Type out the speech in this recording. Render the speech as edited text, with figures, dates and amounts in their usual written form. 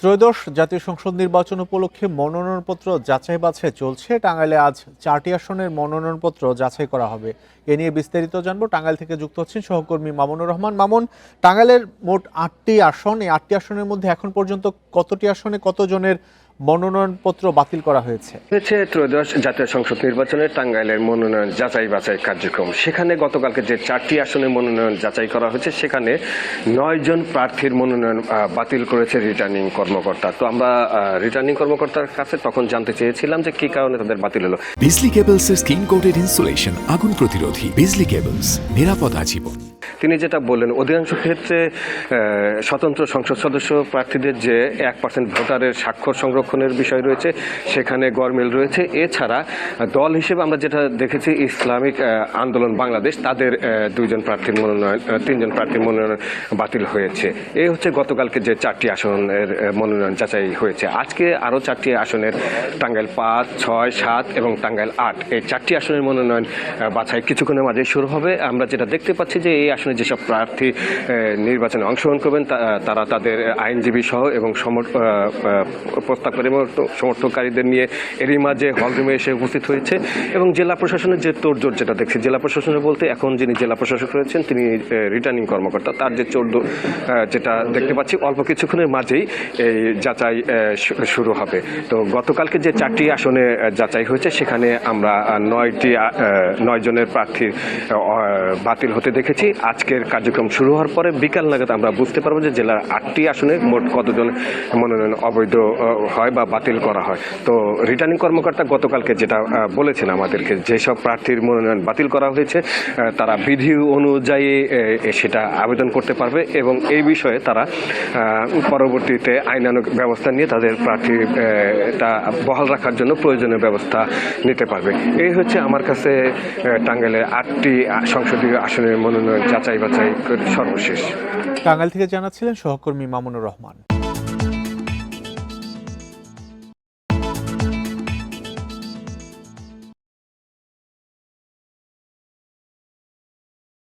ত্রয়োদশ জাতীয় সংসদ নির্বাচন উপলক্ষে মনোনয়নপত্র যাচাই বাছাই চলছে। টাঙ্গাইলে আজ 4টি আসনের মনোনয়নপত্র যাচাই করা হবে। এ নিয়ে বিস্তারিত জানবো। টাঙ্গাইল থেকে যুক্ত হচ্ছেন সহকর্মী মামুনুর রহমান। মামুন, টাঙ্গাইলের মোট 8টি আসন, এই 8টি আসনের মধ্যে এখন পর্যন্ত কতটি আসনে কতজনের মনোনয়নপত্র বাতিল করা হয়েছে? ত্রয়োদশ জাতীয় সংসদ নির্বাচনে টাঙ্গাইলের মনোনয়ন যাচাই বাছাই কার্যক্রম, সেখানে গতকালকে যে 4টি আসনে মনোনয়ন যাচাই করা হয়েছে সেখানে 9 জন প্রার্থীর মনোনয়ন বাতিল করেছে রিটার্নিং কর্মকর্তা। তো আমরা রিটার্নিং কর্মকর্তার কাছে তখন জানতে চেয়েছিলাম যে কি কারণে তাদের বাতিল হলো। বিজলি কেবলস এর স্কিন কোটেড ইনসুলেশন আগুন প্রতিরোধী। বিজলি কেবলস, নিরাপদ আজীবন। তিনি যেটা বললেন, অধিকাংশ ক্ষেত্রে স্বতন্ত্র সংসদ সদস্য প্রার্থীদের যে 1% ভোটারের স্বাক্ষর সংরক্ষণের বিষয় রয়েছে সেখানে গরমিল রয়েছে। এছাড়া দল হিসেবে আমরা যেটা দেখেছি, ইসলামিক আন্দোলন বাংলাদেশ, তাদের 2 জন প্রার্থীর মনোনয়ন, 3 জন প্রার্থীর মনোনয়ন বাতিল হয়েছে। এই হচ্ছে গতকালকে যে 4টি আসনের মনোনয়ন যাচাই হয়েছে। আজকে আরও 4টি আসনের, টাঙ্গাইল 5, 6, 7 এবং টাঙ্গাইল 8, এই 4টি আসনের মনোনয়ন বাছাই কিছুক্ষণের মাঝেই শুরু হবে। আমরা যেটা দেখতে পাচ্ছি যে এই আসনে যেসব প্রার্থী নির্বাচনে অংশগ্রহণ করবেন তারা তাদের আইনজীবী সহ এবং প্রস্তাবকারী সমর্থককারীদের নিয়ে এরই মাঝে হলরুমে এসে উপস্থিত হয়েছে। এবং জেলা প্রশাসনের যে তোড়জোড় যেটা দেখছি, জেলা প্রশাসনের বলতে এখন যিনি জেলা প্রশাসক রয়েছেন তিনি রিটার্নিং কর্মকর্তা, তার যে তোড়জোড় যেটা দেখতে পাচ্ছি, অল্প কিছুক্ষণের মাঝেই এই যাচাই শুরু হবে। তো গতকালকে যে 4টি আসনে যাচাই হয়েছে সেখানে আমরা 9 জনের প্রার্থী বাতিল হতে দেখেছি। আজকের কার্যক্রম শুরু হওয়ার পরে বিকাল নাগাদ আমরা বুঝতে পারবো যে জেলার 8টি আসনে মোট কতজন মনোনয়ন অবৈধ হয় বা বাতিল করা হয়। তো রিটার্নিং কর্মকর্তা গতকালকে যেটা বলেছেন আমাদেরকে, যেসব প্রার্থীর মনোনয়ন বাতিল করা হয়েছে তারা বিধি অনুযায়ী সেটা আবেদন করতে পারবে এবং এই বিষয়ে তারা পরবর্তীতে আইনানুগ ব্যবস্থা নিয়ে তাদের প্রার্থীটা বহাল রাখার জন্য প্রয়োজনীয় ব্যবস্থা নিতে পারবে। এই হচ্ছে আমার কাছে টাঙ্গাইলের 8টি সংসদীয় আসনের মনোনয়ন যাচাই বাছাই সর্বশেষ। টাঙ্গাইল থেকে জানাচ্ছিলেন সহকর্মী মামুনুর রহমান।